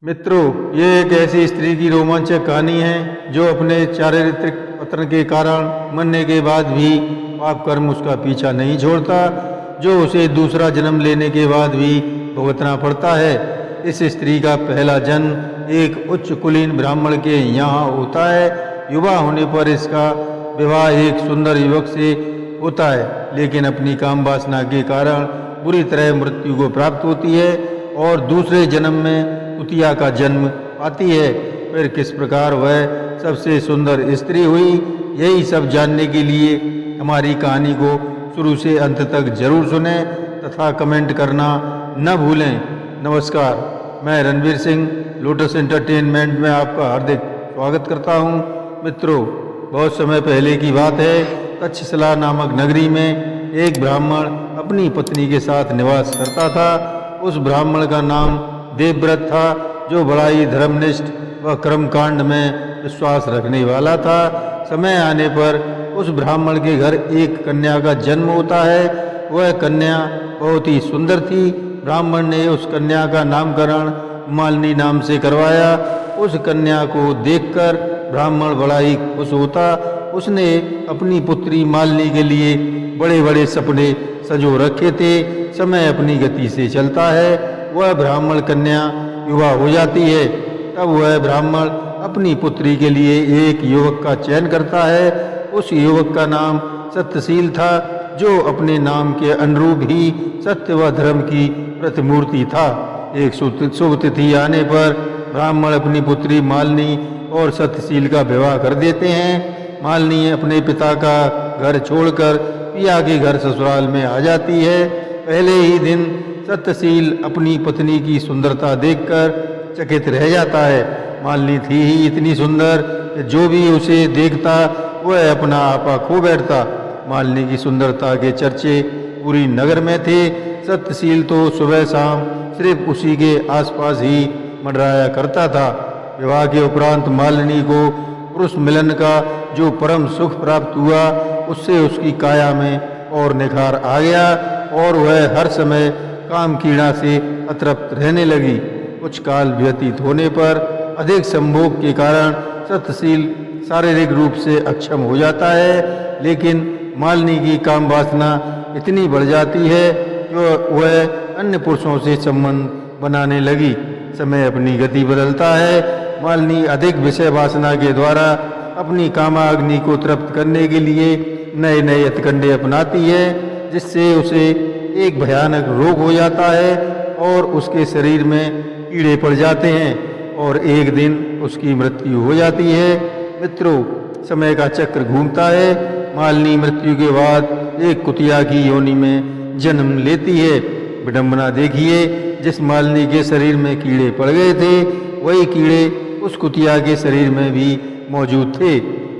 मित्रों, ये एक ऐसी स्त्री की रोमांचक कहानी है जो अपने चारित्रिक पतन के कारण मरने के बाद भी पाप कर्म उसका पीछा नहीं छोड़ता, जो उसे दूसरा जन्म लेने के बाद भी भुगतना पड़ता है। इस स्त्री का पहला जन्म एक उच्च कुलीन ब्राह्मण के यहाँ होता है। युवा होने पर इसका विवाह एक सुंदर युवक से होता है, लेकिन अपनी काम वासना के कारण बुरी तरह मृत्यु को प्राप्त होती है और दूसरे जन्म में कुतिया का जन्म पाती है। फिर किस प्रकार वह सबसे सुंदर स्त्री हुई, यही सब जानने के लिए हमारी कहानी को शुरू से अंत तक जरूर सुनें तथा कमेंट करना न भूलें। नमस्कार, मैं रणवीर सिंह लोटस एंटरटेनमेंट में आपका हार्दिक स्वागत करता हूं। मित्रों, बहुत समय पहले की बात है। तक्षशिला नामक नगरी में एक ब्राह्मण अपनी पत्नी के साथ निवास करता था। उस ब्राह्मण का नाम देवव्रत था, जो बड़ा ही धर्मनिष्ठ व कर्मकांड में विश्वास रखने वाला था। समय आने पर उस ब्राह्मण के घर एक कन्या का जन्म होता है। वह कन्या बहुत ही सुंदर थी। ब्राह्मण ने उस कन्या का नामकरण मालिनी नाम से करवाया। उस कन्या को देखकर ब्राह्मण बड़ा ही खुश होता। उसने अपनी पुत्री मालिनी के लिए बड़े बड़े सपने सजो रखे थे। समय अपनी गति से चलता है। वह ब्राह्मण कन्या युवा हो जाती है। तब वह ब्राह्मण अपनी पुत्री के लिए एक युवक का चयन करता है। उस युवक का नाम सत्यशील था, जो अपने नाम के अनुरूप ही सत्य व धर्म की प्रतिमूर्ति था। एक शुभ तिथि आने पर ब्राह्मण अपनी पुत्री मालिनी और सत्यशील का विवाह कर देते हैं। मालिनी अपने पिता का घर छोड़कर पिया के घर ससुराल में आ जाती है। पहले ही दिन सत्यशील अपनी पत्नी की सुंदरता देखकर चकित रह जाता है। मालिनी थी ही इतनी सुंदर कि जो भी उसे देखता वह अपना आपा खो बैठता। मालिनी की सुंदरता के चर्चे पूरी नगर में थे। सत्यशील तो सुबह शाम सिर्फ उसी के आसपास ही मंडराया करता था। विवाह के उपरांत मालिनी को पुरुष मिलन का जो परम सुख प्राप्त हुआ, उससे उसकी काया में और निखार आ गया और वह हर समय काम कीड़ा से अतृप्त रहने लगी। कुछ काल व्यतीत होने पर अधिक संभोग के कारण सत्यशील शारीरिक रूप से अक्षम हो जाता है, लेकिन मालिनी की काम वासना इतनी बढ़ जाती है कि वह अन्य पुरुषों से संबंध बनाने लगी। समय अपनी गति बदलता है। मालिनी अधिक विषय वासना के द्वारा अपनी कामाग्नि को तृप्त करने के लिए नए नए हथकंडे अपनाती है, जिससे उसे एक भयानक रोग हो जाता है और उसके शरीर में कीड़े पड़ जाते हैं और एक दिन उसकी मृत्यु हो जाती है। मित्रों, समय का चक्र घूमता है। मालिनी मृत्यु के बाद एक कुतिया की योनि में जन्म लेती है। विडंबना देखिए, जिस मालिनी के शरीर में कीड़े पड़ गए थे, वही कीड़े उस कुतिया के शरीर में भी मौजूद थे।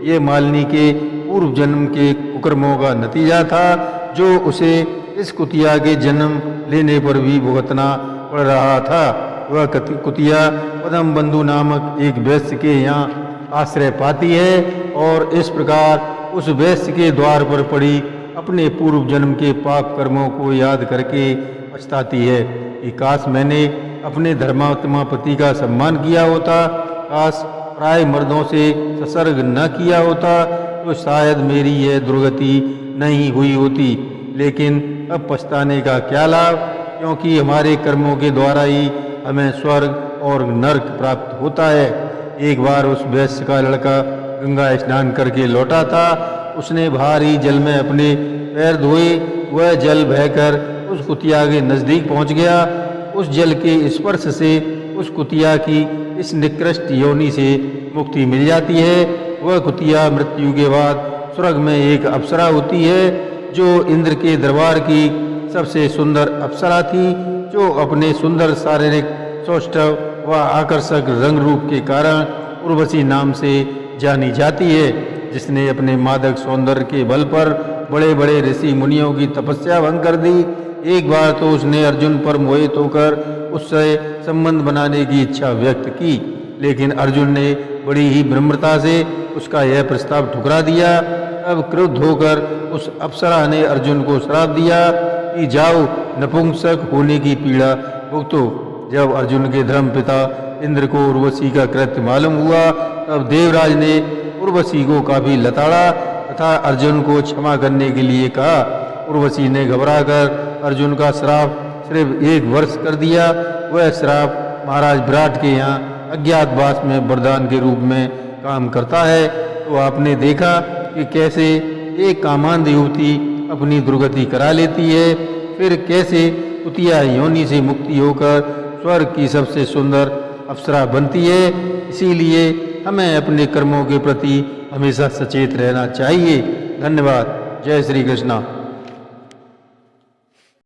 ये मालिनी के पूर्व जन्म के कुकर्मों का नतीजा था, जो उसे इस कुतिया के जन्म लेने पर भी भुगतना पड़ रहा था। वह कुतिया पद्म बंधु नामक एक वैश्य के यहाँ आश्रय पाती है और इस प्रकार उस वैश्य के द्वार पर पड़ी अपने पूर्व जन्म के पाप कर्मों को याद करके पछताती है कि काश मैंने अपने धर्मात्मा पति का सम्मान किया होता, काश प्राय मर्दों से संसर्ग न किया होता, तो शायद मेरी यह दुर्गति नहीं हुई होती। लेकिन अब पछताने का क्या लाभ, क्योंकि हमारे कर्मों के द्वारा ही हमें स्वर्ग और नरक प्राप्त होता है। एक बार उस वैश्य का लड़का गंगा स्नान करके लौटा था। उसने भारी जल में अपने पैर धोए। वह जल बहकर उस कुतिया के नजदीक पहुंच गया। उस जल के स्पर्श से उस कुतिया की इस निकृष्ट योनि से मुक्ति मिल जाती है। वह कुतिया मृत्यु के बाद स्वर्ग में एक अप्सरा होती है, जो इंद्र के दरबार की सबसे सुंदर अप्सरा थी, जो अपने सुंदर शारीरिक सौष्ठव व आकर्षक रंग रूप के कारण उर्वशी नाम से जानी जाती है, जिसने अपने मादक सौंदर्य के बल पर बड़े बड़े ऋषि मुनियों की तपस्या भंग कर दी। एक बार तो उसने अर्जुन पर मोहित होकर उससे संबंध बनाने की इच्छा व्यक्त की, लेकिन अर्जुन ने बड़ी ही विनम्रता से उसका यह प्रस्ताव ठुकरा दिया। तब क्रुद्ध होकर उस अप्सरा ने अर्जुन को श्राप दिया कि जाओ, नपुंसक होने की पीड़ा भुगतो। जब अर्जुन के धर्मपिता इंद्र को उर्वशी का कृत्य मालूम हुआ, तब देवराज ने उर्वशी को काफी लताड़ा तथा अर्जुन को क्षमा करने के लिए कहा। उर्वशी ने घबराकर अर्जुन का श्राप सिर्फ 1 वर्ष कर दिया। वह श्राप महाराज विराट के यहाँ अज्ञातवास में वरदान के रूप में काम करता है। तो आपने देखा कि कैसे एक कामांध युवती अपनी दुर्गति करा लेती है, फिर कैसे कुतिया योनि से मुक्ति होकर स्वर्ग की सबसे सुंदर अप्सरा बनती है। इसीलिए हमें अपने कर्मों के प्रति हमेशा सचेत रहना चाहिए। धन्यवाद। जय श्री कृष्णा।